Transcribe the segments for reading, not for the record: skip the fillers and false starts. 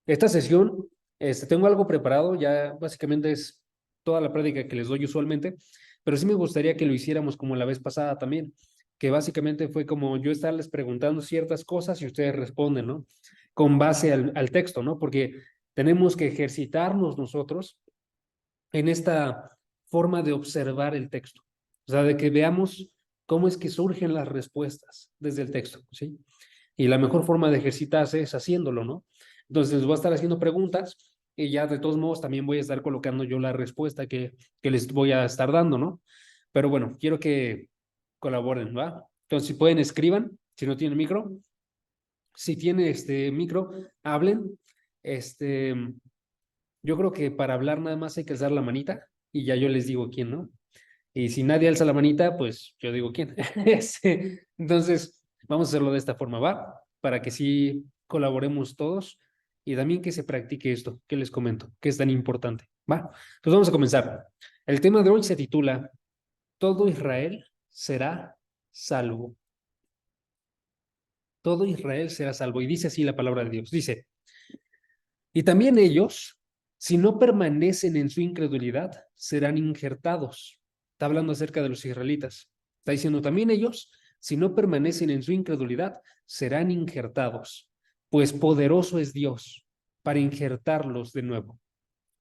Esta sesión, tengo algo preparado, ya básicamente es toda la práctica que les doy usualmente, pero sí me gustaría que lo hiciéramos como la vez pasada también, que básicamente fue como yo estarles preguntando ciertas cosas y ustedes responden, ¿no? Con base al texto, ¿no? Porque tenemos que ejercitarnos nosotros en esta forma de observar el texto, o sea, de que veamos cómo es que surgen las respuestas desde el texto, ¿sí? Y la mejor forma de ejercitarse es haciéndolo, ¿no? Entonces les voy a estar haciendo preguntas y ya de todos modos también voy a estar colocando yo la respuesta que les voy a estar dando, ¿no? Pero bueno, quiero que colaboren, ¿va? Entonces, si pueden, escriban, si no tienen micro. Si tiene micro, hablen. Este, yo creo que para hablar nada más hay que alzar la manita y ya yo les digo quién, ¿no? Y si nadie alza la manita, pues yo digo quién. Entonces, vamos a hacerlo de esta forma, ¿va? Para que sí colaboremos todos y también que se practique esto que les comento, que es tan importante, ¿va? Pues vamos a comenzar. El tema de hoy se titula Todo Israel será salvo. Todo Israel será salvo. Y dice así la palabra de Dios. Dice, y también ellos, si no permanecen en su incredulidad, serán injertados. Está hablando acerca de los israelitas. Está diciendo también ellos, si no permanecen en su incredulidad, serán injertados, pues poderoso es Dios para injertarlos de nuevo.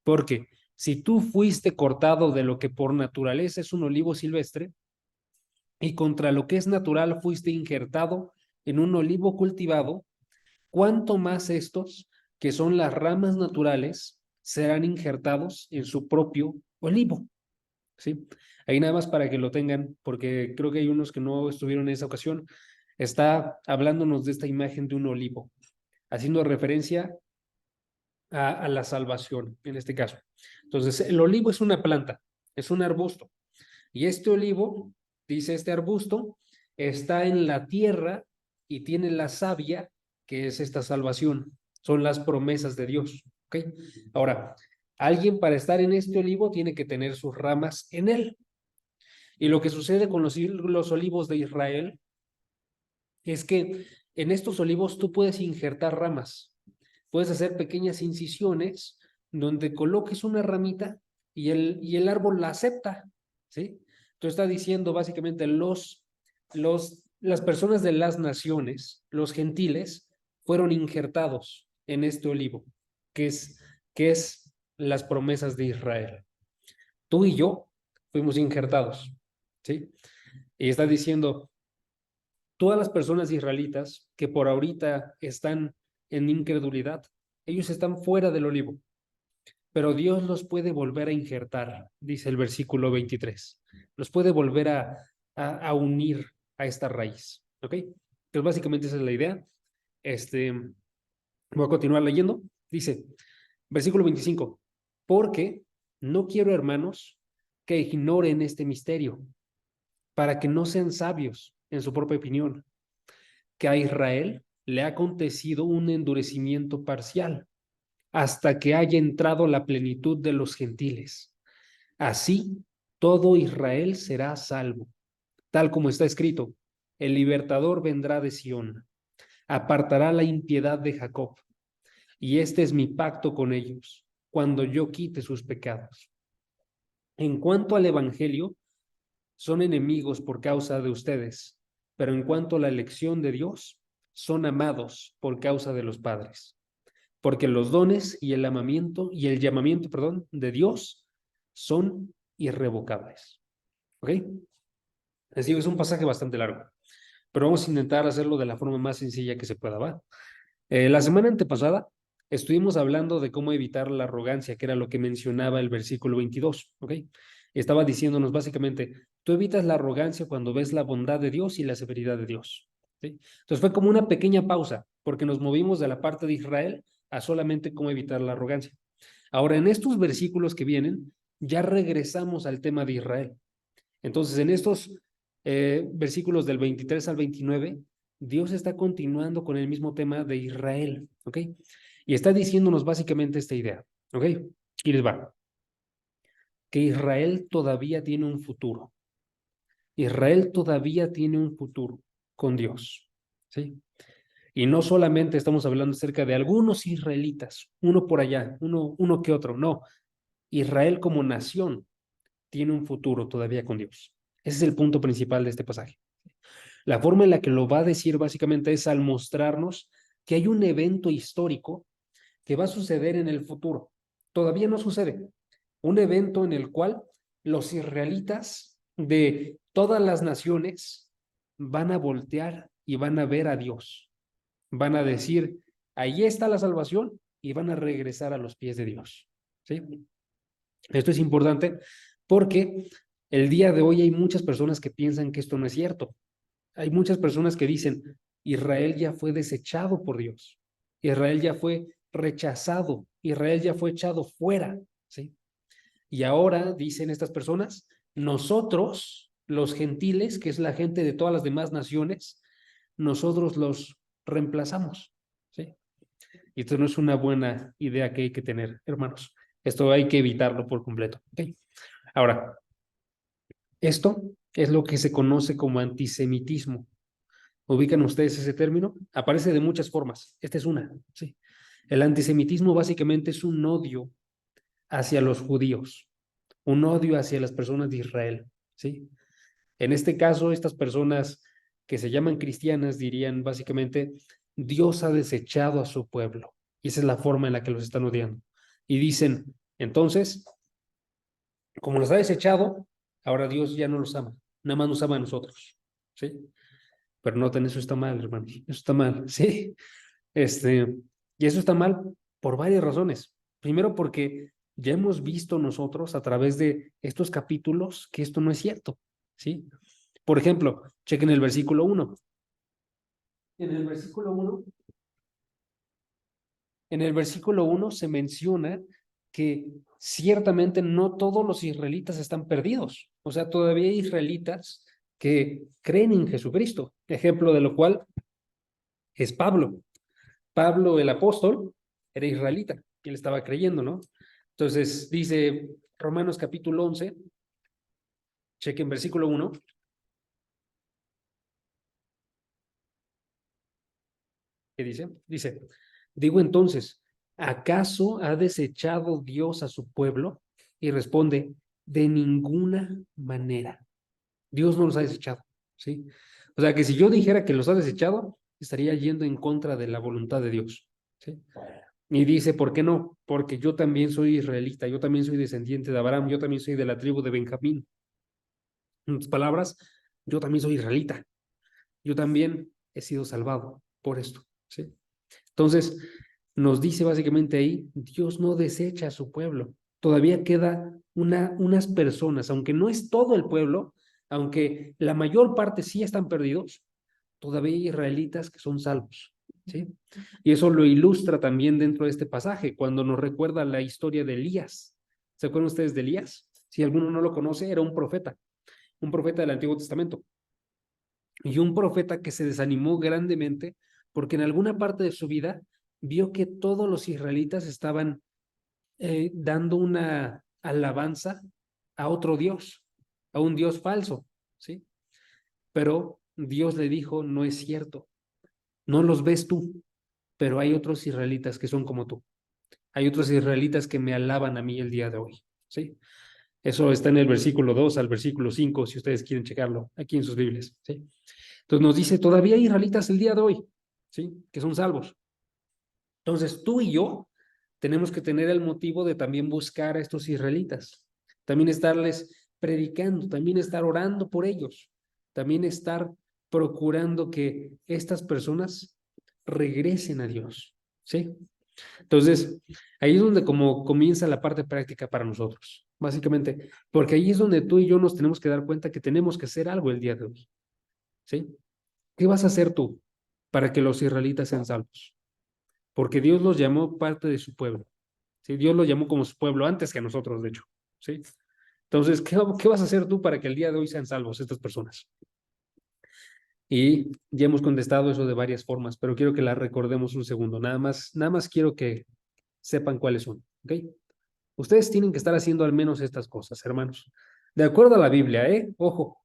Porque si tú fuiste cortado de lo que por naturaleza es un olivo silvestre, y contra lo que es natural fuiste injertado en un olivo cultivado, cuánto más estos, que son las ramas naturales, serán injertados en su propio olivo. ¿Sí? Ahí nada más para que lo tengan, porque creo que hay unos que no estuvieron en esa ocasión. Está hablándonos de esta imagen de un olivo, haciendo referencia a la salvación en este caso. Entonces, el olivo es una planta, es un arbusto. Y este olivo, dice este arbusto, está en la tierra y tiene la savia, que es esta salvación. Son las promesas de Dios. ¿Ok? Ahora, alguien para estar en este olivo tiene que tener sus ramas en él. Y lo que sucede con los olivos de Israel es que en estos olivos tú puedes injertar ramas. Puedes hacer pequeñas incisiones donde coloques una ramita y el árbol la acepta, ¿sí? Entonces está diciendo básicamente las personas de las naciones, los gentiles, fueron injertados en este olivo, que es, que es las promesas de Israel. Tú y yo fuimos injertados, ¿sí? Y está diciendo, todas las personas israelitas que por ahorita están en incredulidad, ellos están fuera del olivo, pero Dios los puede volver a injertar, dice el versículo 23. Los puede volver a unir a esta raíz. ¿Ok? Entonces, básicamente esa es la idea. Voy a continuar leyendo. Dice, versículo 25, porque no quiero, hermanos, que ignoren este misterio, para que no sean sabios en su propia opinión, que a Israel le ha acontecido un endurecimiento parcial hasta que haya entrado la plenitud de los gentiles. Así, todo Israel será salvo, tal como está escrito, el libertador vendrá de Sión, apartará la impiedad de Jacob, y este es mi pacto con ellos, cuando yo quite sus pecados. En cuanto al Evangelio, son enemigos por causa de ustedes, pero en cuanto a la elección de Dios, son amados por causa de los padres, porque los dones y el llamamiento, perdón, de Dios son irrevocables. ¿Ok? Les digo, es un pasaje bastante largo, pero vamos a intentar hacerlo de la forma más sencilla que se pueda, ¿va? La semana antepasada estuvimos hablando de cómo evitar la arrogancia, que era lo que mencionaba el versículo 22, ¿ok? Estaba diciéndonos básicamente, tú evitas la arrogancia cuando ves la bondad de Dios y la severidad de Dios, ¿sí? Entonces fue como una pequeña pausa, porque nos movimos de la parte de Israel a solamente cómo evitar la arrogancia. Ahora, en estos versículos que vienen, ya regresamos al tema de Israel. Entonces, en estos versículos del 23 al 29, Dios está continuando con el mismo tema de Israel, ¿ok? Y está diciéndonos básicamente esta idea, ¿ok? Y les va, que Israel todavía tiene un futuro. Israel todavía tiene un futuro con Dios, ¿sí? Y no solamente estamos hablando acerca de algunos israelitas, uno por allá, uno que otro, no. Israel como nación tiene un futuro todavía con Dios. Ese es el punto principal de este pasaje. La forma en la que lo va a decir básicamente es al mostrarnos que hay un evento histórico que va a suceder en el futuro. Todavía no sucede. Un evento en el cual los israelitas de todas las naciones van a voltear y van a ver a Dios. Van a decir, ahí está la salvación y van a regresar a los pies de Dios. ¿Sí? Esto es importante porque el día de hoy hay muchas personas que piensan que esto no es cierto. Hay muchas personas que dicen, Israel ya fue desechado por Dios. Israel ya fue rechazado. Israel ya fue echado fuera. ¿Sí? Y ahora, dicen estas personas, nosotros, los gentiles, que es la gente de todas las demás naciones, nosotros los reemplazamos. ¿Sí? Y esto no es una buena idea que hay que tener, hermanos. Esto hay que evitarlo por completo. ¿Okay? Ahora, esto es lo que se conoce como antisemitismo. ¿Ubican ustedes ese término? Aparece de muchas formas. Esta es una. ¿Sí? El antisemitismo básicamente es un odio hacia los judíos, un odio hacia las personas de Israel. ¿Sí? En este caso, estas personas que se llaman cristianas dirían básicamente, Dios ha desechado a su pueblo. Y esa es la forma en la que los están odiando. Y dicen, entonces, como los ha desechado, ahora Dios ya no los ama, nada más nos ama a nosotros. ¿Sí? Pero noten, eso está mal, hermanos. Eso está mal, ¿sí? Y eso está mal por varias razones. Primero, porque ya hemos visto nosotros a través de estos capítulos que esto no es cierto, ¿sí? Por ejemplo, chequen el versículo 1. En el versículo 1, en el versículo 1 se menciona que ciertamente no todos los israelitas están perdidos. O sea, todavía hay israelitas que creen en Jesucristo. Ejemplo de lo cual es Pablo. Pablo el apóstol era israelita y él estaba creyendo, ¿no? Entonces dice Romanos capítulo 11, chequen versículo 1, ¿qué dice? Dice, digo entonces, ¿acaso ha desechado Dios a su pueblo? Y responde, de ninguna manera. Dios no los ha desechado, ¿sí? O sea que si yo dijera que los ha desechado, estaría yendo en contra de la voluntad de Dios, ¿sí? Y dice, ¿por qué no? Porque yo también soy israelita, yo también soy descendiente de Abraham, yo también soy de la tribu de Benjamín. En otras palabras, yo también soy israelita, yo también he sido salvado por esto, ¿sí? Entonces, nos dice básicamente ahí, Dios no desecha a su pueblo. Todavía queda unas personas, aunque no es todo el pueblo, aunque la mayor parte sí están perdidos, todavía hay israelitas que son salvos, ¿sí? Y eso lo ilustra también dentro de este pasaje, cuando nos recuerda la historia de Elías. ¿Se acuerdan ustedes de Elías? Si alguno no lo conoce, era un profeta del Antiguo Testamento. Y un profeta que se desanimó grandemente porque en alguna parte de su vida vio que todos los israelitas estaban dando una alabanza a otro Dios, a un Dios falso, ¿sí? Pero Dios le dijo, no es cierto, no los ves tú, pero hay otros israelitas que son como tú. Hay otros israelitas que me alaban a mí el día de hoy, ¿sí? Eso está en el versículo 2 al versículo 5, si ustedes quieren checarlo aquí en sus Biblias, ¿sí? Entonces nos dice, todavía hay israelitas el día de hoy, ¿sí? Que son salvos. Entonces tú y yo tenemos que tener el motivo de también buscar a estos israelitas, también estarles predicando, también estar orando por ellos, también estar procurando que estas personas regresen a Dios, ¿sí? Entonces, ahí es donde como comienza la parte práctica para nosotros, básicamente, porque ahí es donde tú y yo nos tenemos que dar cuenta que tenemos que hacer algo el día de hoy, ¿sí? ¿Qué vas a hacer tú para que los israelitas sean salvos? Porque Dios los llamó parte de su pueblo, ¿sí? Dios los llamó como su pueblo antes que a nosotros, de hecho, ¿sí? Entonces, ¿qué vas a hacer tú para que el día de hoy sean salvos estas personas? Y ya hemos contestado eso de varias formas, pero quiero que la recordemos un segundo. Nada más quiero que sepan cuáles son, ¿ok? Ustedes tienen que estar haciendo al menos estas cosas, hermanos. De acuerdo a la Biblia, ¿eh? Ojo,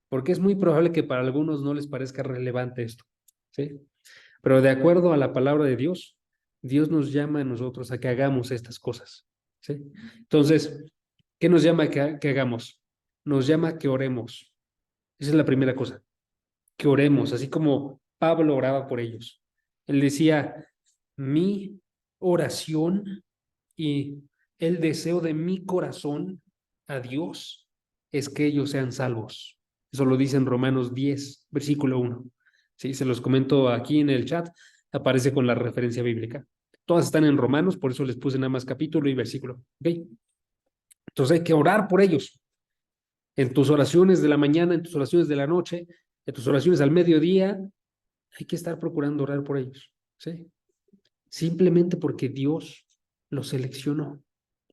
porque es muy probable que para algunos no les parezca relevante esto, ¿sí? Pero de acuerdo a la palabra de Dios, Dios nos llama a nosotros a que hagamos estas cosas, ¿sí? Entonces, ¿qué nos llama a que hagamos? Nos llama a que oremos. Esa es la primera cosa, que oremos, así como Pablo oraba por ellos. Él decía, mi oración y el deseo de mi corazón a Dios es que ellos sean salvos. Eso lo dice en Romanos 10, versículo 1. Sí, se los comento aquí en el chat, aparece con la referencia bíblica. Todas están en Romanos, por eso les puse nada más capítulo y versículo. ¿Okay? Entonces hay que orar por ellos. En tus oraciones de la mañana, en tus oraciones de la noche, en tus oraciones al mediodía, hay que estar procurando orar por ellos. ¿Sí? Simplemente porque Dios los seleccionó.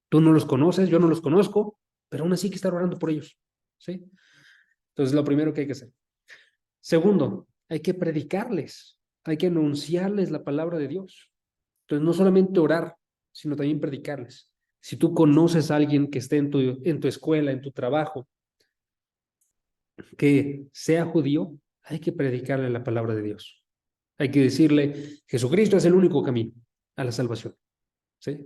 Tú no los conoces, yo no los conozco, pero aún así hay que estar orando por ellos. ¿Sí? Entonces, lo primero que hay que hacer. Segundo, hay que predicarles, hay que anunciarles la palabra de Dios. Entonces, no solamente orar, sino también predicarles. Si tú conoces a alguien que esté en tu escuela, en tu trabajo, que sea judío, hay que predicarle la palabra de Dios. Hay que decirle, Jesucristo es el único camino a la salvación. ¿Sí?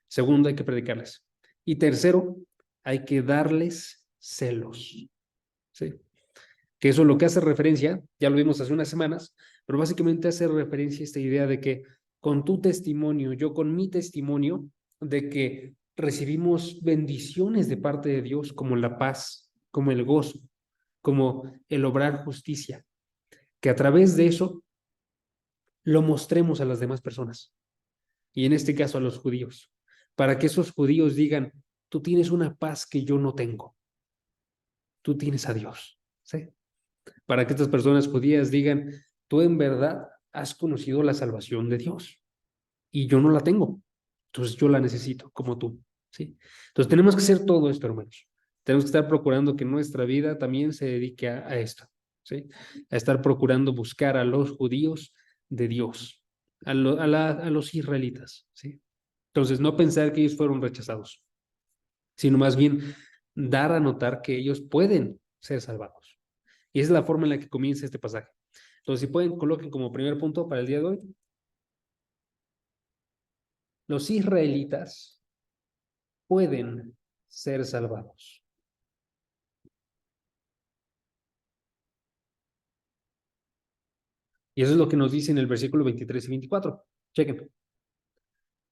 Segundo, hay que predicarles. Y tercero, hay que darles celos. ¿Sí? Que eso es lo que hace referencia, ya lo vimos hace unas semanas, pero básicamente hace referencia a esta idea de que con tu testimonio, yo con mi testimonio, de que recibimos bendiciones de parte de Dios como la paz, como el gozo, como el obrar justicia, que a través de eso lo mostremos a las demás personas, y en este caso a los judíos, para que esos judíos digan, tú tienes una paz que yo no tengo, tú tienes a Dios, ¿sí? Para que estas personas judías digan, tú en verdad has conocido la salvación de Dios y yo no la tengo, entonces yo la necesito como tú, ¿sí? Entonces tenemos que hacer todo esto, hermanos. Tenemos que estar procurando que nuestra vida también se dedique a esto, ¿sí? A estar procurando buscar a los judíos de Dios, a los israelitas, ¿sí? Entonces no pensar que ellos fueron rechazados, sino más bien dar a notar que ellos pueden ser salvados. Y esa es la forma en la que comienza este pasaje. Entonces, si pueden, coloquen como primer punto para el día de hoy, los israelitas pueden ser salvados. Y eso es lo que nos dice en el versículo 23 y 24. Chequen.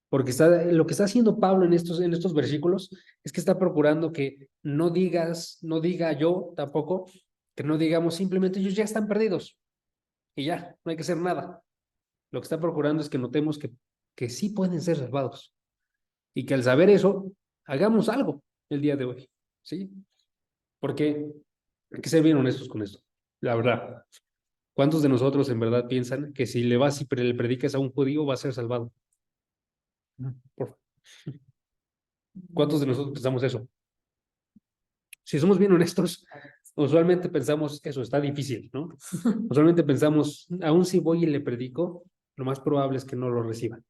Porque lo que está haciendo Pablo en estos versículos es que está procurando que no diga yo tampoco, que no digamos simplemente ellos ya están perdidos y ya, no hay que hacer nada. Lo que está procurando es que notemos que sí pueden ser salvados y que al saber eso, hagamos algo el día de hoy, ¿sí? Porque hay que ser bien honestos con esto. La verdad, ¿cuántos de nosotros en verdad piensan que si le vas y le predicas a un judío va a ser salvado? Por- ¿Cuántos de nosotros pensamos eso? Si somos bien honestos, usualmente pensamos que eso está difícil, ¿no? Usualmente pensamos, aún si voy y le predico, lo más probable es que no lo reciban.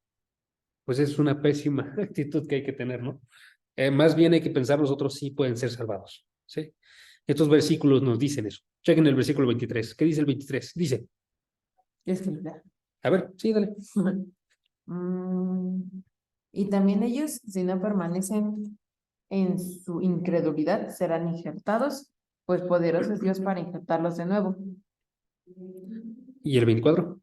Pues es una pésima actitud que hay que tener, ¿no? Más bien hay que pensar nosotros sí pueden ser salvados, ¿sí? Estos versículos nos dicen eso. Chequen el versículo 23. ¿Qué dice el 23? Dice, Es que, mira, a ver, sí, dale. mm, y también ellos, si no permanecen en su incredulidad, serán injertados, pues poderoso es Dios para injertarlos de nuevo. ¿Y el 24?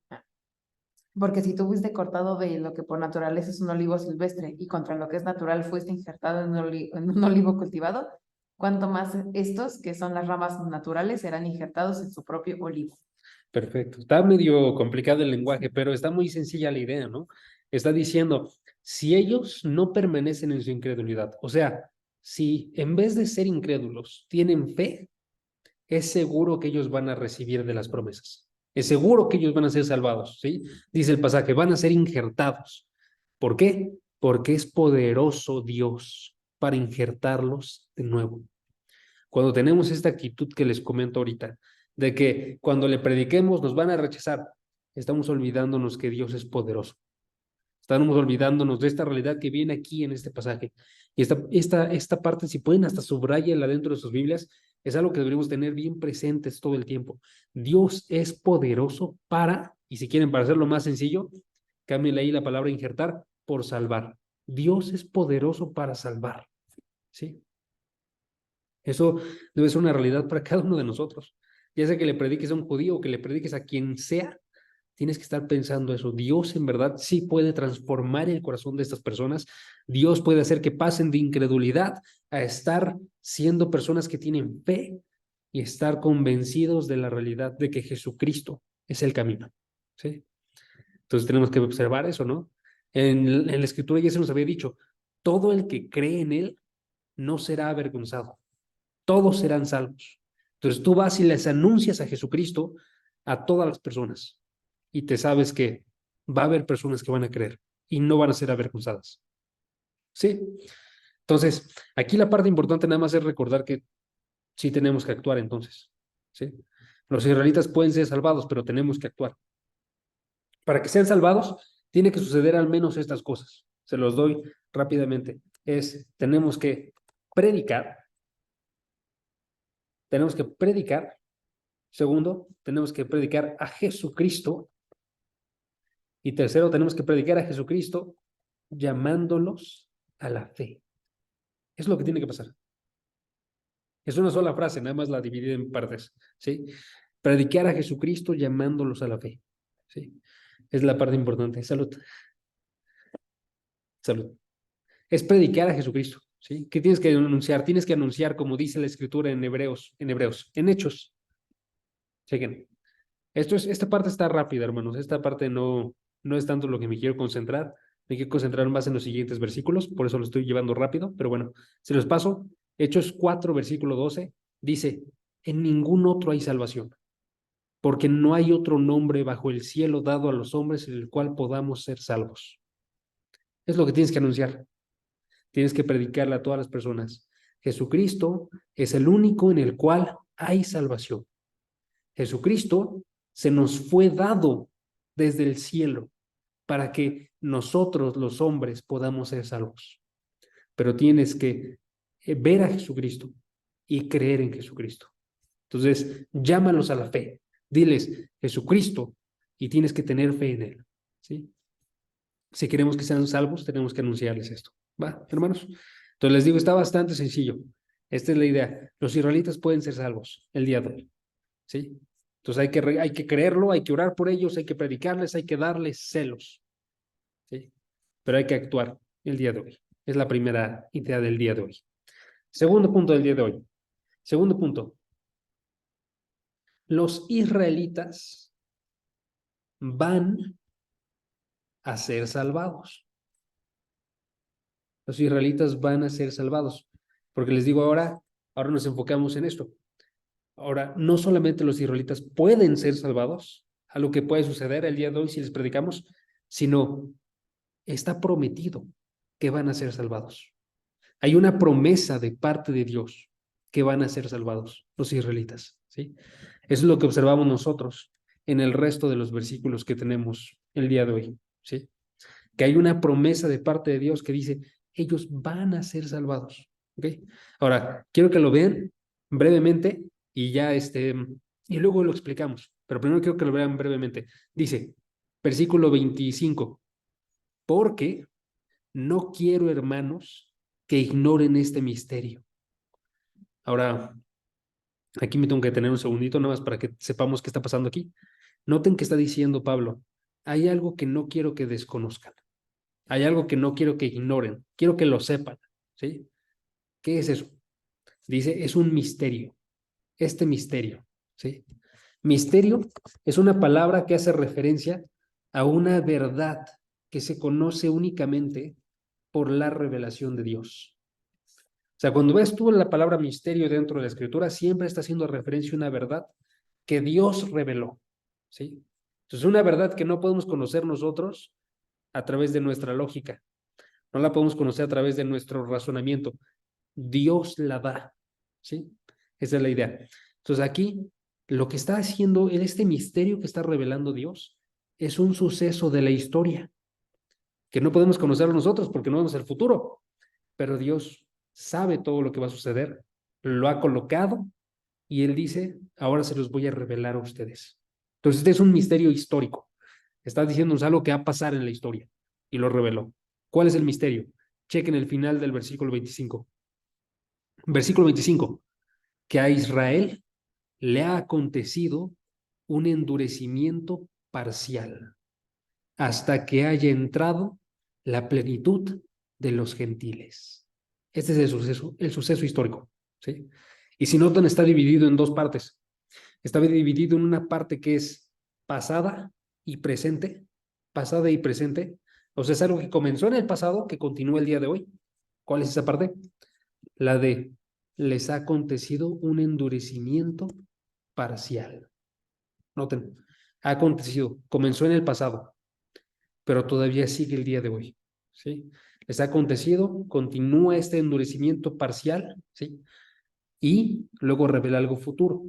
Porque si tú fuiste cortado de lo que por naturaleza es un olivo silvestre y contra lo que es natural fuiste injertado en un olivo cultivado, cuanto más estos, que son las ramas naturales, serán injertados en su propio olivo. Perfecto. Está medio complicado el lenguaje, pero está muy sencilla la idea, ¿no? Está diciendo, si ellos no permanecen en su incredulidad, o sea, si en vez de ser incrédulos tienen fe, es seguro que ellos van a recibir de las promesas. Es seguro que ellos van a ser salvados, ¿sí? Dice el pasaje, van a ser injertados. ¿Por qué? Porque es poderoso Dios para injertarlos de nuevo. Cuando tenemos esta actitud que les comento ahorita, de que cuando le prediquemos nos van a rechazar, estamos olvidándonos que Dios es poderoso. Estamos olvidándonos de esta realidad que viene aquí en este pasaje. Y esta parte, si pueden, hasta subrayenla dentro de sus Biblias, Es algo que deberíamos tener bien presentes todo el tiempo. Dios es poderoso para, y si quieren para hacerlo más sencillo, cámbienle ahí la palabra injertar por salvar. Dios es poderoso para salvar, ¿sí? Eso debe ser una realidad para cada uno de nosotros. Ya sea que le prediques a un judío o que le prediques a quien sea, tienes que estar pensando eso. Dios en verdad sí puede transformar el corazón de estas personas. Dios puede hacer que pasen de incredulidad a estar siendo personas que tienen fe y estar convencidos de la realidad de que Jesucristo es el camino, ¿sí? Entonces tenemos que observar eso, ¿no? En la Escritura ya se nos había dicho, todo el que cree en Él no será avergonzado, todos serán salvos. Entonces tú vas y les anuncias a Jesucristo a todas las personas y te sabes que va a haber personas que van a creer y no van a ser avergonzadas. ¿Sí? Entonces, aquí la parte importante nada más es recordar que sí tenemos que actuar entonces. ¿Sí? Los israelitas pueden ser salvados, pero tenemos que actuar. Para que sean salvados, tiene que suceder al menos estas cosas. Se los doy rápidamente. Tenemos que predicar, tenemos que predicar. Segundo, tenemos que predicar a Jesucristo. Y tercero, tenemos que predicar a Jesucristo llamándolos a la fe. Es lo que tiene que pasar. Es una sola frase, nada más la dividí en partes, ¿sí? Predicar a Jesucristo llamándolos a la fe, ¿sí? Es la parte importante. Salud. Salud. Es predicar a Jesucristo, ¿sí? ¿Qué tienes que anunciar? Tienes que anunciar, como dice la Escritura en Hechos. Chequen. Esta parte está rápida, hermanos. Esta parte no es tanto lo que me quiero concentrar. Me quiero concentrar más en los siguientes versículos, por eso lo estoy llevando rápido, pero bueno, se los paso. Hechos 4, versículo 12, dice, en ningún otro hay salvación, porque no hay otro nombre bajo el cielo dado a los hombres en el cual podamos ser salvos. Es lo que tienes que anunciar. Tienes que predicarle a todas las personas. Jesucristo es el único en el cual hay salvación. Jesucristo se nos fue dado desde el cielo para que nosotros los hombres podamos ser salvos. Pero tienes que ver a Jesucristo y creer en Jesucristo. Entonces, llámalos a la fe. Diles, Jesucristo, y tienes que tener fe en Él. ¿Sí? Si queremos que sean salvos, tenemos que anunciarles esto. ¿Va, hermanos? Entonces les digo, está bastante sencillo. Esta es la idea. Los israelitas pueden ser salvos el día de hoy. ¿Sí? Entonces hay que creerlo, hay que orar por ellos, hay que predicarles, hay que darles celos. ¿Sí? Pero hay que actuar el día de hoy. Es la primera idea del día de hoy. Segundo punto del día de hoy. Segundo punto. Los israelitas van a ser salvados. Los israelitas van a ser salvados. Porque les digo ahora nos enfocamos en esto. Ahora, no solamente los israelitas pueden ser salvados, a lo que puede suceder el día de hoy si les predicamos, sino está prometido que van a ser salvados. Hay una promesa de parte de Dios que van a ser salvados los israelitas, ¿sí? Eso es lo que observamos nosotros en el resto de los versículos que tenemos el día de hoy, ¿sí? Que hay una promesa de parte de Dios que dice, ellos van a ser salvados, ¿ok? Ahora, quiero que lo vean brevemente y ya y luego lo explicamos, pero primero quiero que lo vean brevemente. Dice, versículo 25, porque no quiero, hermanos, que ignoren este misterio. Ahora, aquí me tengo que tener un segundito nada más para que sepamos qué está pasando aquí. Noten que está diciendo Pablo, hay algo que no quiero que desconozcan. Hay algo que no quiero que ignoren. Quiero que lo sepan, ¿sí? ¿Qué es eso? Dice, es un misterio. Este misterio, ¿sí? Misterio es una palabra que hace referencia a una verdad que se conoce únicamente por la revelación de Dios. O sea, cuando ves tú la palabra misterio dentro de la Escritura, siempre está haciendo referencia a una verdad que Dios reveló, ¿sí? Entonces, una verdad que no podemos conocer nosotros a través de nuestra lógica, no la podemos conocer a través de nuestro razonamiento. Dios la da, ¿sí? Esa es la idea. Entonces, aquí, lo que está haciendo, en este misterio que está revelando Dios, es un suceso de la historia, que no podemos conocerlo nosotros porque no vemos el futuro, pero Dios sabe todo lo que va a suceder, lo ha colocado Y él dice, ahora se los voy a revelar a ustedes. Entonces, este es un misterio histórico. Está diciéndonos algo que va a pasar en la historia. Y lo reveló. ¿Cuál es el misterio? Chequen el final del versículo 25. Versículo 25. Que a Israel le ha acontecido un endurecimiento parcial hasta que haya entrado la plenitud de los gentiles. Este es el suceso histórico, ¿sí? Y si notan, está dividido en dos partes. Está dividido en una parte que es pasada y presente, pasada y presente. O sea, es algo que comenzó en el pasado, que continúa el día de hoy. ¿Cuál es esa parte? La de les ha acontecido un endurecimiento parcial. Noten, ha acontecido, comenzó en el pasado, pero todavía sigue el día de hoy, ¿sí? Les ha acontecido, continúa este endurecimiento parcial, ¿sí? Y luego revela algo futuro.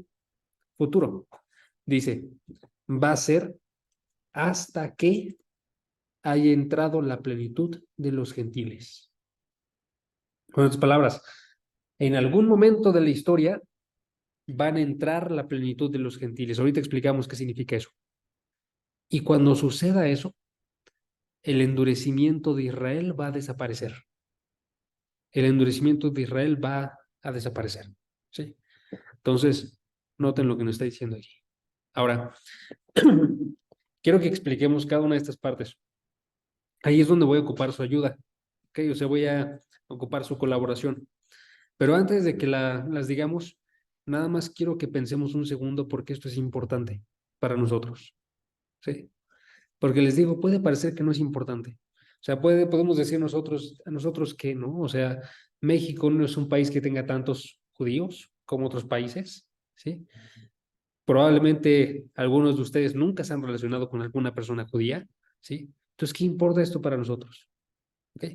Futuro. Dice, va a ser hasta que haya entrado la plenitud de los gentiles. Con otras palabras, en algún momento de la historia van a entrar la plenitud de los gentiles. Ahorita explicamos qué significa eso. Y cuando suceda eso, el endurecimiento de Israel va a desaparecer. El endurecimiento de Israel va a desaparecer. ¿Sí? Entonces, noten lo que nos está diciendo aquí. Ahora, quiero que expliquemos cada una de estas partes. Ahí es donde voy a ocupar su ayuda. ¿Ok? O sea, voy a ocupar su colaboración. Pero antes de que las digamos, nada más quiero que pensemos un segundo porque esto es importante para nosotros. ¿Sí? Porque les digo, puede parecer que no es importante. O sea, podemos decir a nosotros que no. O sea, México no es un país que tenga tantos judíos como otros países, ¿sí? Probablemente algunos de ustedes nunca se han relacionado con alguna persona judía, ¿sí? Entonces, ¿qué importa esto para nosotros? ¿Ok?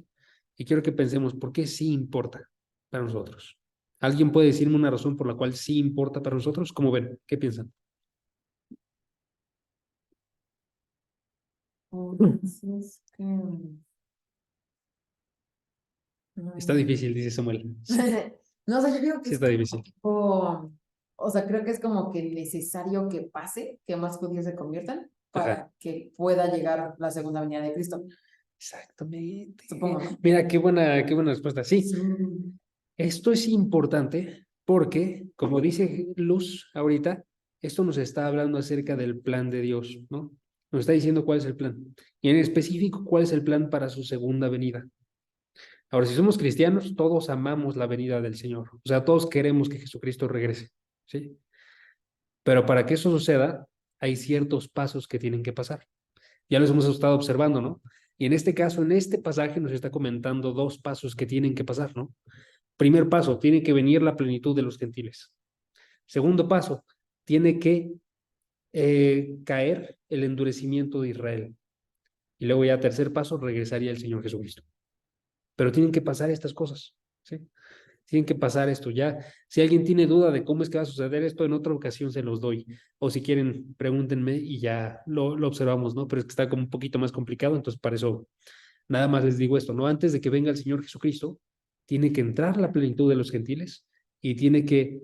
Y quiero que pensemos, ¿por qué sí importa para nosotros? ¿Alguien puede decirme una razón por la cual sí importa para nosotros? ¿Cómo ven? ¿Qué piensan? Entonces, Está difícil, dice Samuel. Sí, no sé, yo creo que sí es está difícil. como, o sea, creo que es como que necesario que pase, que más judíos se conviertan Ajá. para que pueda llegar la segunda venida de Cristo, Exactamente. supongo, ¿no? Mira, qué buena respuesta. Sí, esto es importante porque, como dice Luz ahorita, esto nos está hablando acerca del plan de Dios, ¿no? Nos está diciendo cuál es el plan. Y en específico, cuál es el plan para su segunda venida. Ahora, si somos cristianos, todos amamos la venida del Señor. O sea, todos queremos que Jesucristo regrese, ¿sí? Pero para que eso suceda, hay ciertos pasos que tienen que pasar. Ya los hemos estado observando, ¿no? Y en este caso, en este pasaje nos está comentando dos pasos que tienen que pasar, ¿no? Primer paso, tiene que venir la plenitud de los gentiles. Segundo paso, tiene que caer el endurecimiento de Israel. Y luego ya tercer paso, regresaría el Señor Jesucristo. Pero tienen que pasar estas cosas, ¿sí? Tienen que pasar esto ya. Si alguien tiene duda de cómo es que va a suceder esto, en otra ocasión se los doy. O si quieren, pregúntenme y ya lo observamos, ¿no? Pero es que está como un poquito más complicado, entonces para eso nada más les digo esto, ¿no? Antes de que venga el Señor Jesucristo, tiene que entrar la plenitud de los gentiles y tiene que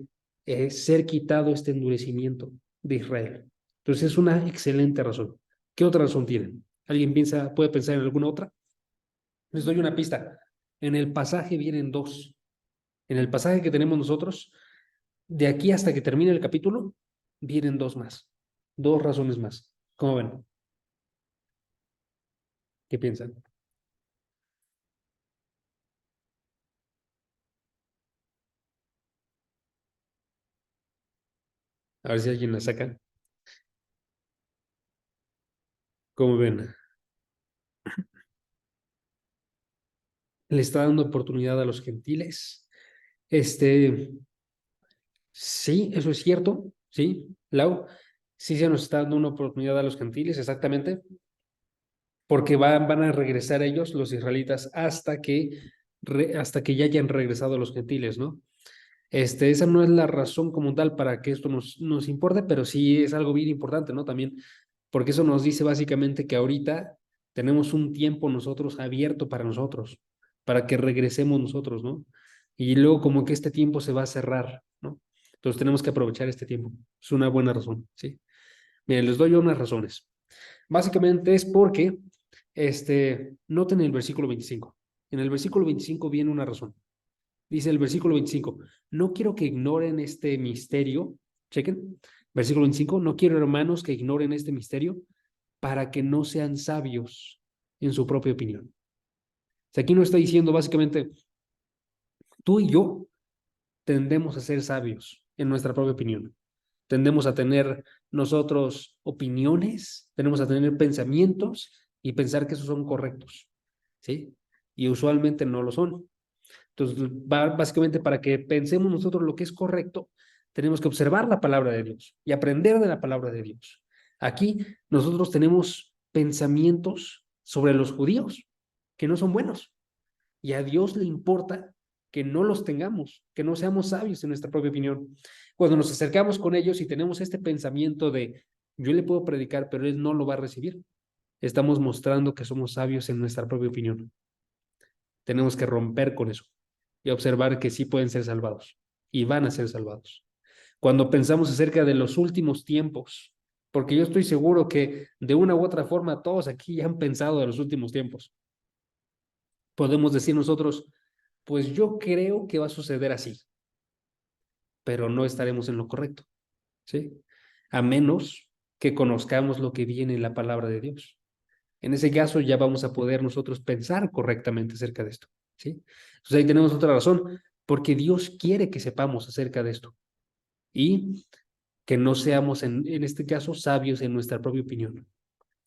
ser quitado este endurecimiento de Israel. Entonces es una excelente razón. ¿Qué otra razón tienen? ¿Alguien puede pensar en alguna otra? Les doy una pista. En el pasaje vienen dos. En el pasaje que tenemos nosotros, de aquí hasta que termine el capítulo, vienen dos más. Dos razones más. ¿Cómo ven? ¿Qué piensan? A ver si alguien la saca. ¿Cómo ven? Le está dando oportunidad a los gentiles. Este, sí, eso es cierto, sí, Lau, sí se nos está dando una oportunidad a los gentiles, exactamente, porque van a regresar ellos, los israelitas, hasta que ya hayan regresado los gentiles, ¿no? Esa no es la razón como tal para que esto nos importe, pero sí es algo bien importante, ¿no? También, porque eso nos dice básicamente que ahorita tenemos un tiempo nosotros abierto para nosotros, para que regresemos nosotros, ¿no? Y luego como que este tiempo se va a cerrar, ¿no? Entonces tenemos que aprovechar este tiempo. Es una buena razón, ¿sí? Miren, les doy yo unas razones. Básicamente es porque, noten el versículo 25. En el versículo 25 viene una razón. Dice el versículo 25, no quiero que ignoren este misterio. Chequen, versículo 25, no quiero, hermanos, que ignoren este misterio para que no sean sabios en su propia opinión. O sea, aquí nos está diciendo básicamente, tú y yo tendemos a ser sabios en nuestra propia opinión. Tendemos a tener nosotros opiniones, tenemos a tener pensamientos y pensar que esos son correctos, ¿sí? Y usualmente no lo son. Entonces, básicamente para que pensemos nosotros lo que es correcto, tenemos que observar la palabra de Dios y aprender de la palabra de Dios. Aquí nosotros tenemos pensamientos sobre los judíos que no son buenos y a Dios le importa que no los tengamos, que no seamos sabios en nuestra propia opinión. Cuando nos acercamos con ellos y tenemos este pensamiento de yo le puedo predicar, pero él no lo va a recibir, estamos mostrando que somos sabios en nuestra propia opinión. Tenemos que romper con eso y observar que sí pueden ser salvados y van a ser salvados. Cuando pensamos acerca de los últimos tiempos, porque yo estoy seguro que de una u otra forma todos aquí ya han pensado de los últimos tiempos, podemos decir nosotros, pues yo creo que va a suceder así, pero no estaremos en lo correcto, ¿sí? A menos que conozcamos lo que viene en la palabra de Dios. En ese caso ya vamos a poder nosotros pensar correctamente acerca de esto, ¿sí? Entonces ahí tenemos otra razón, porque Dios quiere que sepamos acerca de esto y que no seamos en este caso sabios en nuestra propia opinión,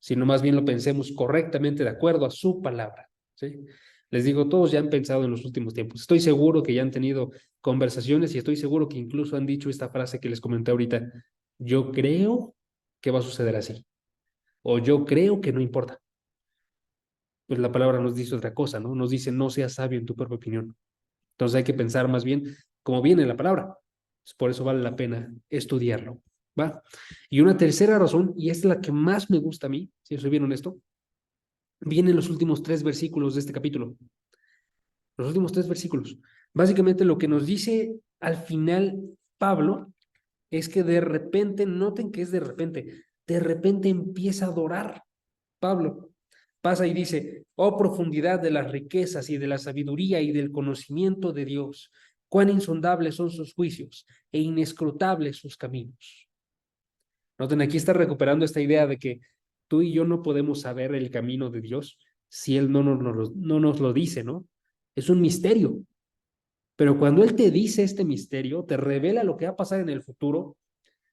sino más bien lo pensemos correctamente de acuerdo a su palabra, ¿sí? Les digo, todos ya han pensado en los últimos tiempos. Estoy seguro que ya han tenido conversaciones y estoy seguro que incluso han dicho esta frase que les comenté ahorita, yo creo que va a suceder así, o yo creo que no importa. Pues la palabra nos dice otra cosa, ¿no? Nos dice, no seas sabio en tu propia opinión. Entonces hay que pensar más bien como viene la palabra. Por eso vale la pena estudiarlo, ¿va? Y una tercera razón, y esta es la que más me gusta a mí, si soy bien honesto, viene en los últimos 3 versículos de este capítulo. Los últimos 3 versículos. Básicamente lo que nos dice al final Pablo es que de repente, noten que es de repente empieza a adorar Pablo. Pasa y dice, oh profundidad de las riquezas y de la sabiduría y del conocimiento de Dios, cuán insondables son sus juicios e inescrutables sus caminos. Noten, aquí está recuperando esta idea de que tú y yo no podemos saber el camino de Dios si Él no nos lo dice, ¿no? Es un misterio. Pero cuando Él te dice este misterio, te revela lo que va a pasar en el futuro,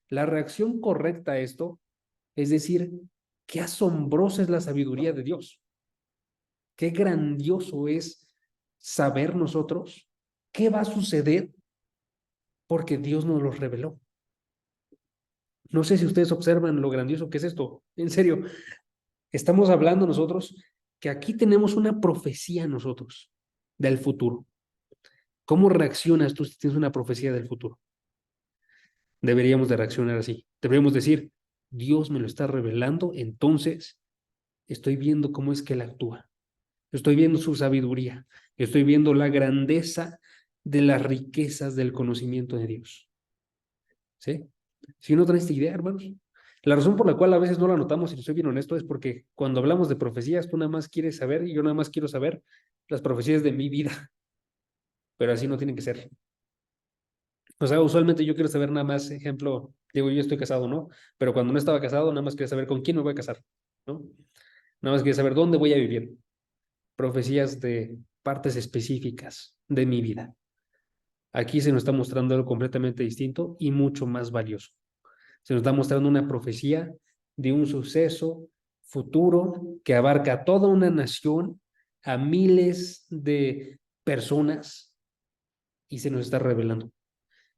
la reacción correcta a esto es decir, qué asombrosa es la sabiduría de Dios. Qué grandioso es saber nosotros qué va a suceder porque Dios nos lo reveló. No sé si ustedes observan lo grandioso que es esto. En serio, estamos hablando nosotros que aquí tenemos una profecía nosotros del futuro. ¿Cómo reaccionas tú si tienes una profecía del futuro? Deberíamos de reaccionar así. Deberíamos decir, Dios me lo está revelando, entonces estoy viendo cómo es que Él actúa. Estoy viendo su sabiduría. Estoy viendo la grandeza de las riquezas del conocimiento de Dios. ¿Sí? Si no traes esta idea, hermanos. La razón por la cual a veces no la notamos, si soy bien honesto, es porque cuando hablamos de profecías, tú nada más quieres saber y yo nada más quiero saber las profecías de mi vida. Pero así no tiene que ser. O sea, usualmente yo quiero saber nada más, ejemplo, digo, yo estoy casado, ¿no? Pero cuando no estaba casado, nada más quería saber con quién me voy a casar, ¿no? Nada más quería saber dónde voy a vivir. Profecías de partes específicas de mi vida. Aquí se nos está mostrando algo completamente distinto y mucho más valioso. Se nos está mostrando una profecía de un suceso futuro que abarca a toda una nación, a miles de personas y se nos está revelando.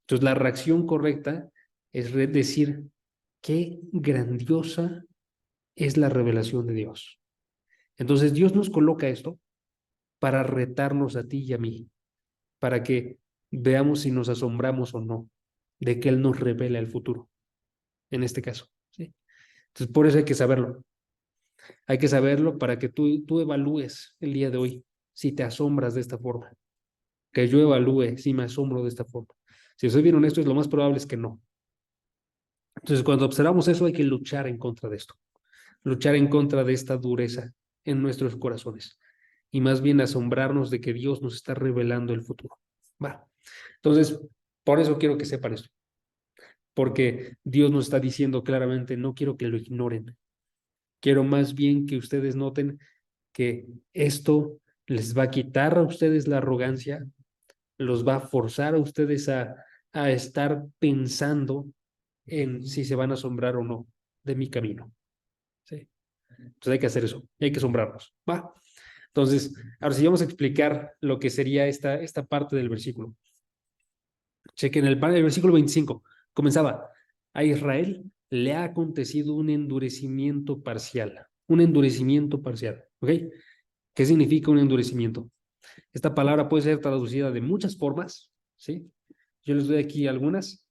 Entonces, la reacción correcta es decir, qué grandiosa es la revelación de Dios. Entonces, Dios nos coloca esto para retarnos a ti y a mí, para que veamos si nos asombramos o no de que Él nos revela el futuro, en este caso. ¿Sí? Entonces, por eso hay que saberlo. Hay que saberlo para que tú evalúes el día de hoy si te asombras de esta forma, que yo evalúe si me asombro de esta forma. Si soy bien honesto, lo más probable es que no. Entonces, cuando observamos eso, hay que luchar en contra de esto, luchar en contra de esta dureza en nuestros corazones y más bien asombrarnos de que Dios nos está revelando el futuro. Va. Entonces, por eso quiero que sepan esto, porque Dios nos está diciendo claramente, no quiero que lo ignoren, quiero más bien que ustedes noten que esto les va a quitar a ustedes la arrogancia, los va a forzar a ustedes a estar pensando en si se van a asombrar o no de mi camino. ¿Sí? Entonces hay que hacer eso, hay que asombrarnos. ¿Va? Entonces, ahora sí vamos a explicar lo que sería esta parte del versículo. Chequen el versículo 25. Comenzaba, a Israel le ha acontecido un endurecimiento parcial. Un endurecimiento parcial. ¿Ok? ¿Qué significa un endurecimiento? Esta palabra puede ser traducida de muchas formas, ¿sí? Yo les doy aquí algunas,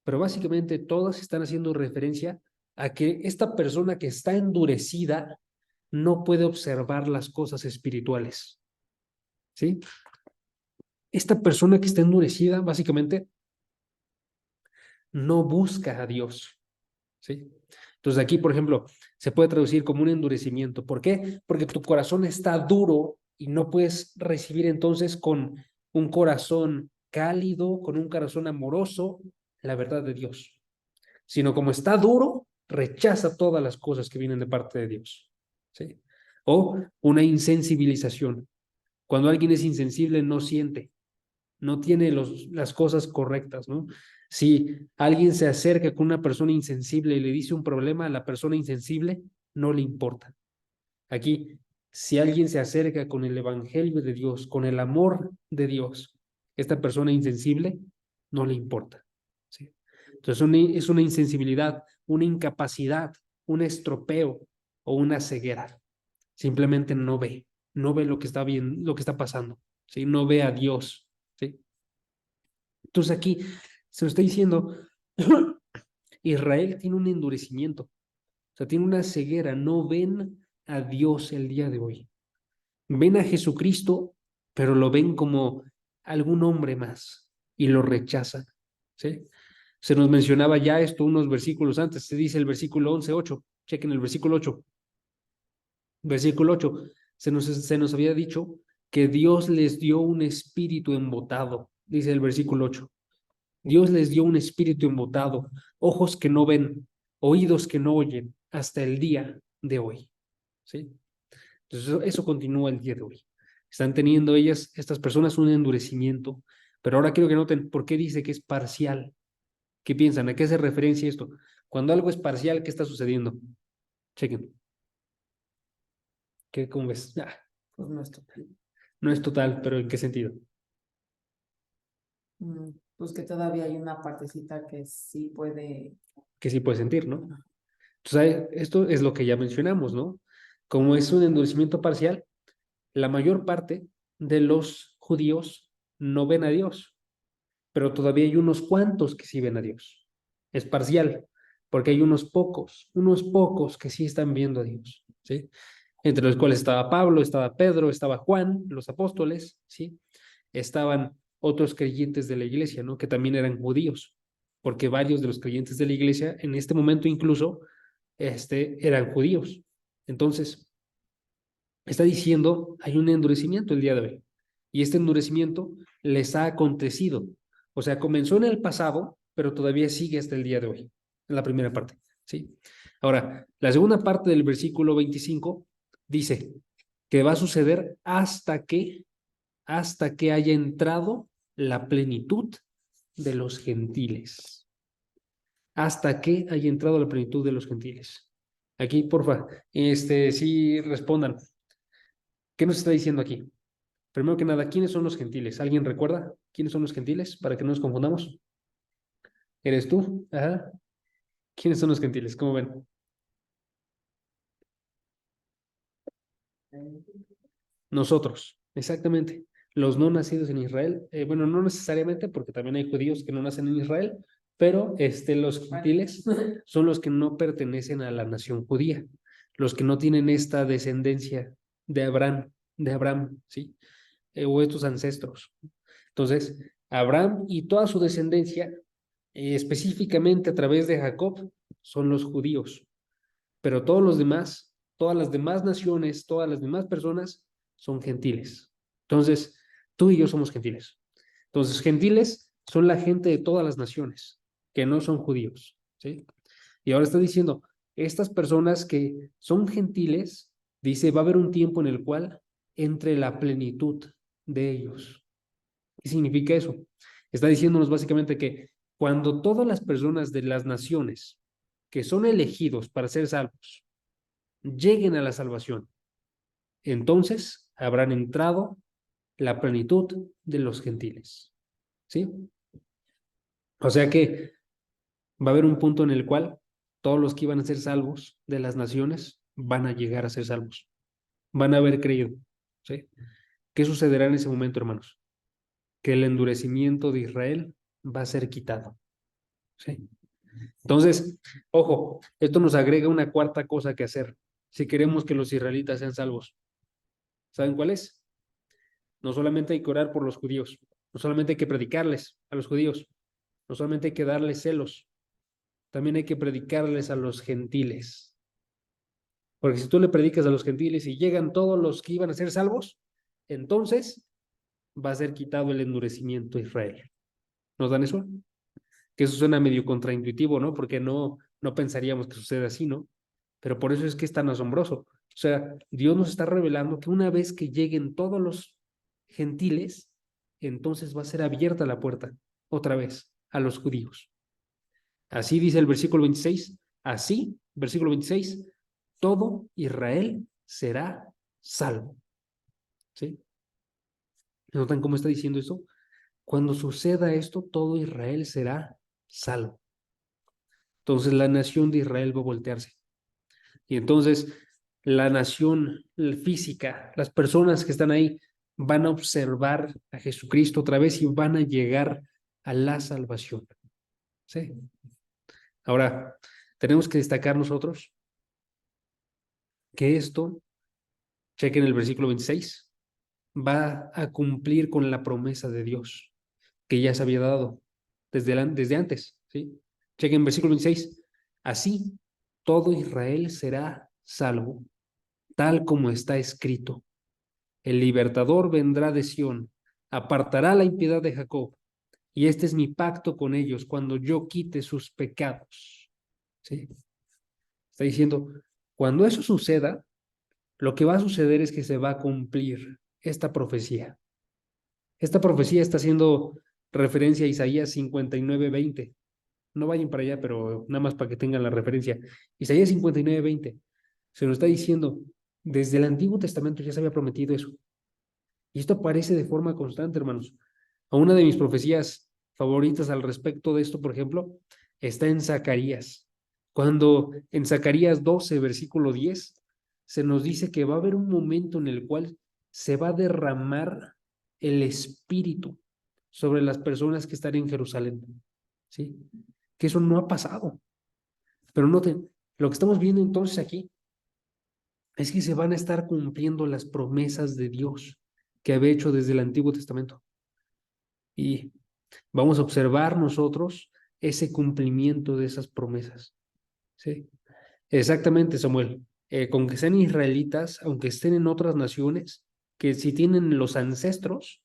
pero básicamente todas están haciendo referencia a que esta persona que está endurecida no puede observar las cosas espirituales, ¿sí? Esta persona que está endurecida básicamente no busca a Dios, ¿sí? Entonces aquí, por ejemplo, se puede traducir como un endurecimiento. ¿Por qué? Porque tu corazón está duro y no puedes recibir entonces con un corazón cálido, con un corazón amoroso, la verdad de Dios. Sino como está duro, rechaza todas las cosas que vienen de parte de Dios, ¿sí? O una insensibilización. Cuando alguien es insensible, no siente, no tiene las cosas correctas, ¿no? Si alguien se acerca con una persona insensible y le dice un problema a la persona insensible, no le importa. Aquí, si alguien se acerca con el evangelio de Dios, con el amor de Dios, esta persona insensible no le importa, ¿sí? Entonces es una insensibilidad, una incapacidad, un estropeo o una ceguera. Simplemente no ve, no ve lo que está bien, lo que está pasando, ¿sí? No ve a Dios, ¿sí? Entonces aquí se nos está diciendo, Israel tiene un endurecimiento, o sea, tiene una ceguera, no ven a Dios el día de hoy. Ven a Jesucristo, pero lo ven como algún hombre más y lo rechazan, ¿sí? Se nos mencionaba ya esto unos versículos antes, se dice el versículo 11:8, chequen el versículo 8. Versículo 8, se nos había dicho que Dios les dio un espíritu embotado, dice el versículo 8. Dios les dio un espíritu embotado, ojos que no ven, oídos que no oyen, hasta el día de hoy, ¿sí? Entonces eso continúa el día de hoy. Están teniendo estas personas, un endurecimiento, pero ahora quiero que noten por qué dice que es parcial. ¿Qué piensan? ¿A qué hace referencia esto? Cuando algo es parcial, ¿qué está sucediendo? Chequen. ¿Cómo ves? Pues no es total. No es total, pero ¿en qué sentido? Pues que todavía hay una partecita que sí puede. Que sí puede sentir, ¿no? Entonces, esto es lo que ya mencionamos, ¿no? Como es un endurecimiento parcial, la mayor parte de los judíos no ven a Dios, pero todavía hay unos cuantos que sí ven a Dios. Es parcial, porque hay unos pocos que sí están viendo a Dios, ¿sí? Entre los cuales estaba Pablo, estaba Pedro, estaba Juan, los apóstoles, ¿sí? Estaban otros creyentes de la iglesia, ¿no? Que también eran judíos, porque varios de los creyentes de la iglesia en este momento incluso eran judíos. Entonces, está diciendo, hay un endurecimiento el día de hoy. Y este endurecimiento les ha acontecido. O sea, comenzó en el pasado, pero todavía sigue hasta el día de hoy, en la primera parte, ¿sí? Ahora, la segunda parte del versículo 25 dice que va a suceder hasta que haya entrado la plenitud de los gentiles. Hasta que haya entrado la plenitud de los gentiles. Aquí, porfa, sí respondan. ¿Qué nos está diciendo aquí? Primero que nada, ¿quiénes son los gentiles? ¿Alguien recuerda quiénes son los gentiles? Para que no nos confundamos. ¿Eres tú? Ajá. ¿Quiénes son los gentiles? ¿Cómo ven? Nosotros, exactamente. Los no nacidos en Israel, bueno, no necesariamente, porque también hay judíos que no nacen en Israel, pero los gentiles son los que no pertenecen a la nación judía, los que no tienen esta descendencia de Abraham, ¿sí? O estos ancestros. Entonces, Abraham y toda su descendencia, específicamente a través de Jacob, son los judíos. Pero todos los demás, todas las demás naciones, todas las demás personas son gentiles. Entonces, tú y yo somos gentiles. Entonces, gentiles son la gente de todas las naciones que no son judíos, ¿sí? Y ahora está diciendo, estas personas que son gentiles, dice, va a haber un tiempo en el cual entre la plenitud de ellos. ¿Qué significa eso? Está diciéndonos básicamente que cuando todas las personas de las naciones que son elegidos para ser salvos lleguen a la salvación, entonces habrán entrado la plenitud de los gentiles. ¿Sí? O sea que va a haber un punto en el cual todos los que iban a ser salvos de las naciones van a llegar a ser salvos. Van a haber creído. ¿Sí? ¿Qué sucederá en ese momento, hermanos? Que el endurecimiento de Israel va a ser quitado. ¿Sí? Entonces, ojo, esto nos agrega una cuarta cosa que hacer si queremos que los israelitas sean salvos. ¿Saben cuál es? No solamente hay que orar por los judíos, no solamente hay que predicarles a los judíos, no solamente hay que darles celos, también hay que predicarles a los gentiles. Porque si tú le predicas a los gentiles y llegan todos los que iban a ser salvos, entonces va a ser quitado el endurecimiento de Israel. ¿Nos dan eso? Que eso suena medio contraintuitivo, ¿no? Porque no pensaríamos que suceda así, ¿no? Pero por eso es que es tan asombroso. O sea, Dios nos está revelando que una vez que lleguen todos los gentiles, entonces va a ser abierta la puerta otra vez a los judíos. Así dice el versículo 26, así, versículo 26, todo Israel será salvo. ¿Sí? ¿Notan cómo está diciendo eso? Cuando suceda esto, todo Israel será salvo. Entonces la nación de Israel va a voltearse. Y entonces la nación física, las personas que están ahí, van a observar a Jesucristo otra vez y van a llegar a la salvación. ¿Sí? Ahora, tenemos que destacar nosotros que esto, chequen el versículo 26, va a cumplir con la promesa de Dios que ya se había dado desde antes. ¿Sí? Chequen el versículo 26. Así, todo Israel será salvo, tal como está escrito. El libertador vendrá de Sión, apartará la impiedad de Jacob, y este es mi pacto con ellos cuando yo quite sus pecados. ¿Sí? Está diciendo, cuando eso suceda, lo que va a suceder es que se va a cumplir esta profecía. Esta profecía está haciendo referencia a Isaías 59:20. No vayan para allá, pero nada más para que tengan la referencia. Isaías 59:20 se nos está diciendo, desde el Antiguo Testamento ya se había prometido eso. Y esto aparece de forma constante, hermanos. A una de mis profecías favoritas al respecto de esto, por ejemplo, está en Zacarías. Cuando en Zacarías 12, versículo 10, se nos dice que va a haber un momento en el cual se va a derramar el Espíritu sobre las personas que están en Jerusalén. ¿Sí? Que eso no ha pasado. Pero noten, lo que estamos viendo entonces aquí es que se van a estar cumpliendo las promesas de Dios que había hecho desde el Antiguo Testamento. Y vamos a observar nosotros ese cumplimiento de esas promesas. ¿Sí? Exactamente, Samuel. Con que sean israelitas, aunque estén en otras naciones, que si tienen los ancestros,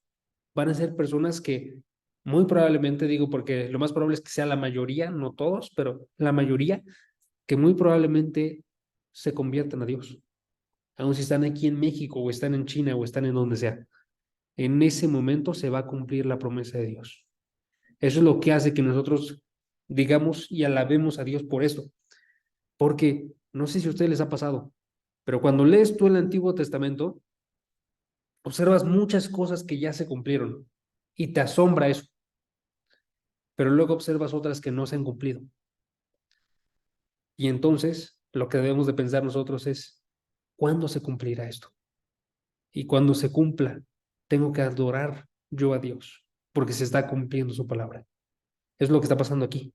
van a ser personas que muy probablemente, digo, porque lo más probable es que sea la mayoría, no todos, pero la mayoría, que muy probablemente se conviertan a Dios. Aun si están aquí en México o están en China o están en donde sea. En ese momento se va a cumplir la promesa de Dios. Eso es lo que hace que nosotros digamos y alabemos a Dios por eso. Porque no sé si a ustedes les ha pasado, pero cuando lees tú el Antiguo Testamento, observas muchas cosas que ya se cumplieron y te asombra eso. Pero luego observas otras que no se han cumplido. Y entonces lo que debemos de pensar nosotros es, ¿cuándo se cumplirá esto? Y cuando se cumpla, tengo que adorar yo a Dios, porque se está cumpliendo su palabra. Es lo que está pasando aquí.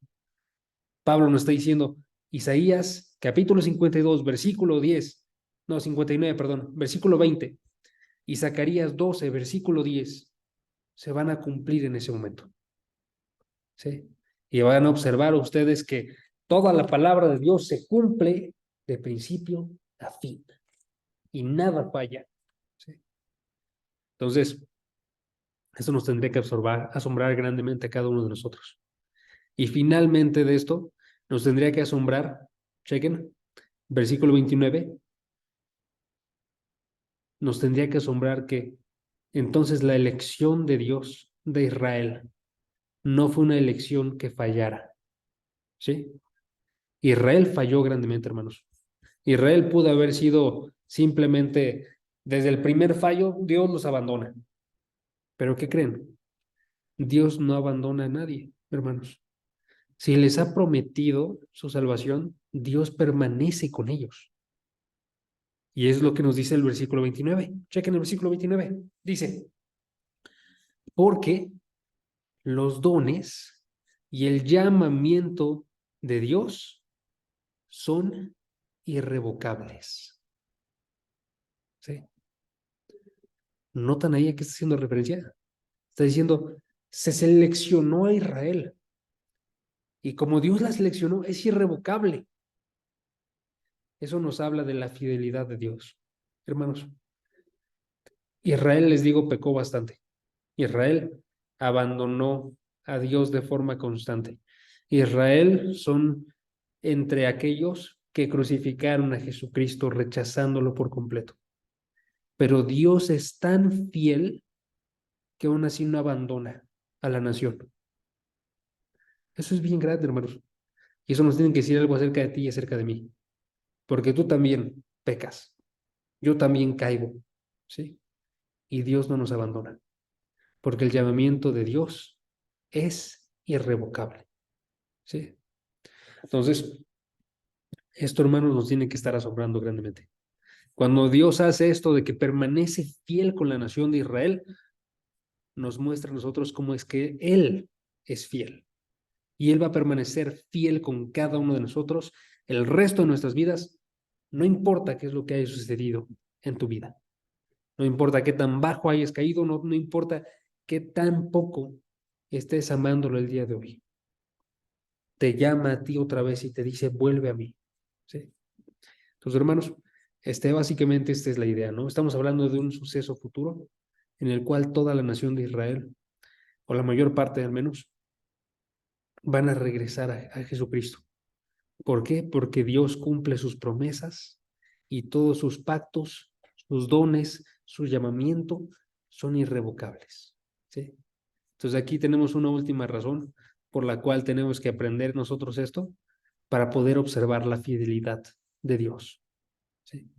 Pablo nos está diciendo, Isaías capítulo 52, versículo 10, no, 59, perdón, versículo 20, y Zacarías 12, versículo 10, se van a cumplir en ese momento. ¿Sí? Y van a observar ustedes que toda la palabra de Dios se cumple de principio a fin y nada falla. ¿Sí? Entonces, eso nos tendría que asombrar grandemente a cada uno de nosotros. Y finalmente de esto, nos tendría que asombrar, chequen, versículo 29, nos tendría que asombrar que entonces la elección de Dios de Israel no fue una elección que fallara. ¿Sí? Israel falló grandemente, hermanos. Israel pudo haber sido simplemente, desde el primer fallo, Dios los abandona. Pero ¿qué creen? Dios no abandona a nadie, hermanos. Si les ha prometido su salvación, Dios permanece con ellos. Y es lo que nos dice el versículo 29. Chequen el versículo 29. Dice, porque los dones y el llamamiento de Dios son irrevocables. ¿Sí? ¿Notan ahí a qué está haciendo referencia? Está diciendo, se seleccionó a Israel. Y como Dios la seleccionó, es irrevocable. Eso nos habla de la fidelidad de Dios. Hermanos, Israel, les digo, pecó bastante. Israel abandonó a Dios de forma constante. Israel son entre aquellos que crucificaron a Jesucristo rechazándolo por completo. Pero Dios es tan fiel que aún así no abandona a la nación. Eso es bien grande, hermanos. Y eso nos tiene que decir algo acerca de ti y acerca de mí. Porque tú también pecas. Yo también caigo. ¿Sí? Y Dios no nos abandona. Porque el llamamiento de Dios es irrevocable. ¿Sí? Entonces, esto, hermanos, nos tiene que estar asombrando grandemente. Cuando Dios hace esto de que permanece fiel con la nación de Israel, nos muestra a nosotros cómo es que Él es fiel. Y Él va a permanecer fiel con cada uno de nosotros el resto de nuestras vidas, no importa qué es lo que haya sucedido en tu vida. No importa qué tan bajo hayas caído, no importa qué tan poco estés amándolo el día de hoy. Te llama a ti otra vez y te dice, vuelve a mí. ¿Sí? Entonces, hermanos, básicamente esta es la idea, ¿no? Estamos hablando de un suceso futuro en el cual toda la nación de Israel, o la mayor parte al menos, van a regresar a Jesucristo. ¿Por qué? Porque Dios cumple sus promesas y todos sus pactos, sus dones, su llamamiento son irrevocables. ¿Sí? Entonces aquí tenemos una última razón por la cual tenemos que aprender nosotros esto para poder observar la fidelidad de Dios. ¿Sí?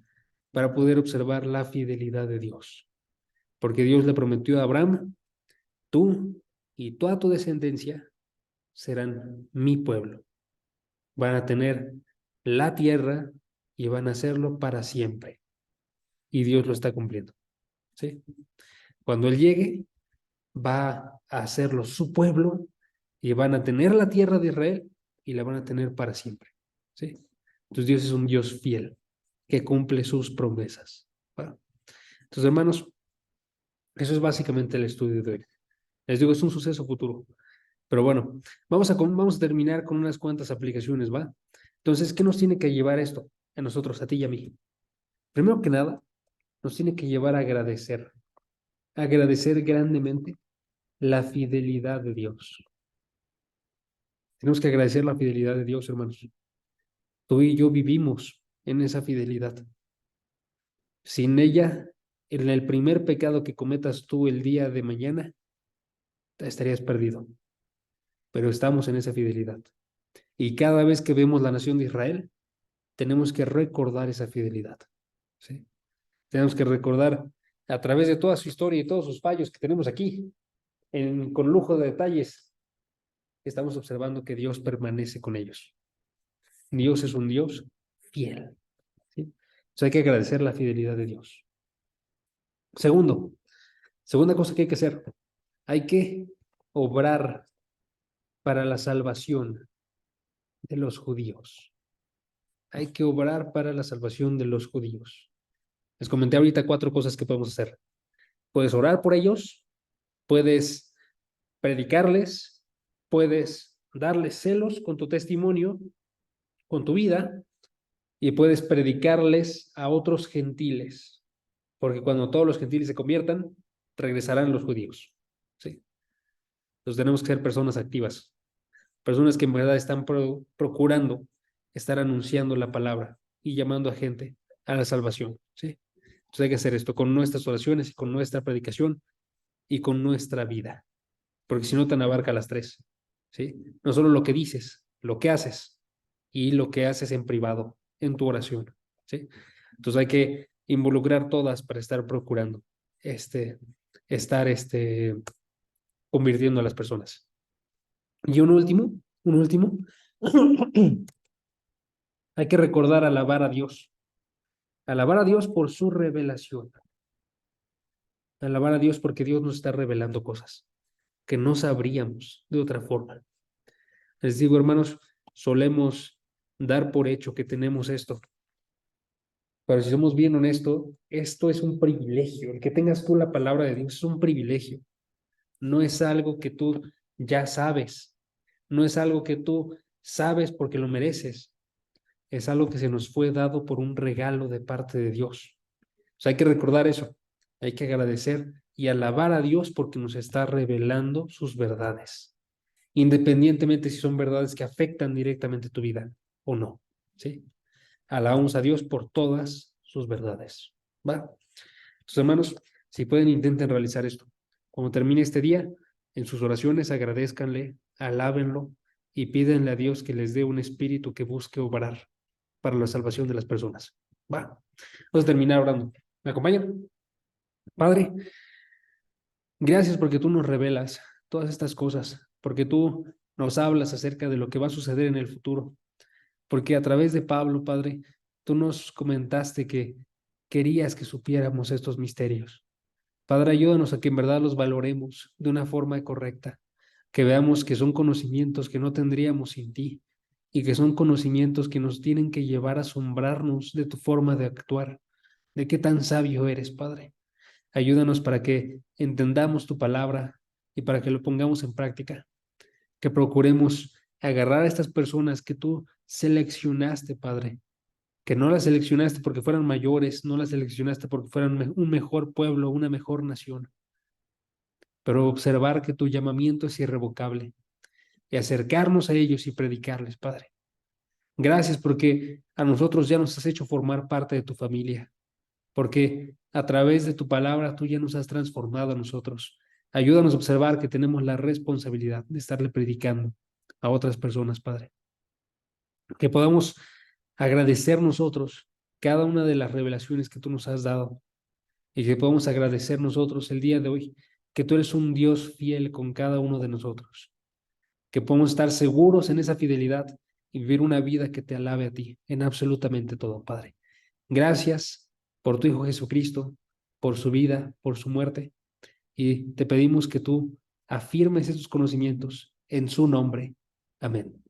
Para poder observar la fidelidad de Dios. Porque Dios le prometió a Abraham, tú y toda tu descendencia serán mi pueblo. Van a tener la tierra y van a hacerlo para siempre. Y Dios lo está cumpliendo. ¿Sí? Cuando Él llegue, va a hacerlo su pueblo y van a tener la tierra de Israel y la van a tener para siempre. ¿Sí? Entonces Dios es un Dios fiel que cumple sus promesas. Bueno, entonces, hermanos, eso es básicamente el estudio de hoy. Les digo, es un suceso futuro. Pero bueno, vamos a terminar con unas cuantas aplicaciones, ¿va? Entonces, ¿qué nos tiene que llevar esto a nosotros, a ti y a mí? Primero que nada, nos tiene que llevar a agradecer grandemente la fidelidad de Dios. Tenemos que agradecer la fidelidad de Dios, hermanos. Tú y yo vivimos en esa fidelidad. Sin ella, en el primer pecado que cometas tú el día de mañana, estarías perdido. Pero estamos en esa fidelidad. Y cada vez que vemos la nación de Israel, tenemos que recordar esa fidelidad. ¿Sí? Tenemos que recordar a través de toda su historia y todos sus fallos que tenemos aquí, con lujo de detalles, estamos observando que Dios permanece con ellos. Dios es un Dios fiel. ¿Sí? Entonces hay que agradecer la fidelidad de Dios. Segunda cosa que hay que hacer, hay que obrar para la salvación de los judíos. Hay que obrar para la salvación de los judíos. Les comenté ahorita 4 cosas que podemos hacer. Puedes orar por ellos, puedes predicarles, puedes darles celos con tu testimonio, con tu vida, y puedes predicarles a otros gentiles, porque cuando todos los gentiles se conviertan, regresarán los judíos. ¿Sí? Entonces tenemos que ser personas activas, personas que en verdad están procurando estar anunciando la palabra y llamando a gente a la salvación. ¿Sí? Entonces hay que hacer esto con nuestras oraciones y con nuestra predicación y con nuestra vida, porque si no te abarca las tres. ¿Sí? No solo lo que dices, lo que haces y lo que haces en privado, en tu oración. ¿Sí? Entonces hay que involucrar todas para estar procurando estar convirtiendo a las personas. Y un último, hay que recordar alabar a Dios por su revelación, alabar a Dios porque Dios nos está revelando cosas que no sabríamos de otra forma. Les digo, hermanos, solemos dar por hecho que tenemos esto, pero si somos bien honestos, esto es un privilegio. El que tengas tú la palabra de Dios es un privilegio. No es algo que tú ya sabes, no es algo que tú sabes porque lo mereces, es algo que se nos fue dado por un regalo de parte de Dios. O sea, hay que recordar eso, hay que agradecer y alabar a Dios porque nos está revelando sus verdades, independientemente si son verdades que afectan directamente tu vida o no, ¿sí? Alabamos a Dios por todas sus verdades, ¿va? Entonces, hermanos, si pueden, intenten realizar esto. Cuando termine este día, en sus oraciones agradezcanle, alábenlo y pídenle a Dios que les dé un espíritu que busque obrar para la salvación de las personas. Va. Vamos a terminar orando. ¿Me acompañan? Padre, gracias porque tú nos revelas todas estas cosas, porque tú nos hablas acerca de lo que va a suceder en el futuro, porque a través de Pablo, Padre, tú nos comentaste que querías que supiéramos estos misterios. Padre, ayúdanos a que en verdad los valoremos de una forma correcta, que veamos que son conocimientos que no tendríamos sin ti y que son conocimientos que nos tienen que llevar a asombrarnos de tu forma de actuar, de qué tan sabio eres, Padre. Ayúdanos para que entendamos tu palabra y para que lo pongamos en práctica, que procuremos agarrar a estas personas que tú seleccionaste, Padre, que no las seleccionaste porque fueran mayores, no las seleccionaste porque fueran un mejor pueblo, una mejor nación, pero observar que tu llamamiento es irrevocable y acercarnos a ellos y predicarles, Padre. Gracias porque a nosotros ya nos has hecho formar parte de tu familia, porque a través de tu palabra tú ya nos has transformado a nosotros. Ayúdanos a observar que tenemos la responsabilidad de estarle predicando a otras personas, Padre. Que podamos agradecer nosotros cada una de las revelaciones que tú nos has dado y que podamos agradecer nosotros el día de hoy que tú eres un Dios fiel con cada uno de nosotros, que podamos estar seguros en esa fidelidad y vivir una vida que te alabe a ti en absolutamente todo, Padre. Gracias por tu Hijo Jesucristo, por su vida, por su muerte, y te pedimos que tú afirmes estos conocimientos en su nombre. Amén.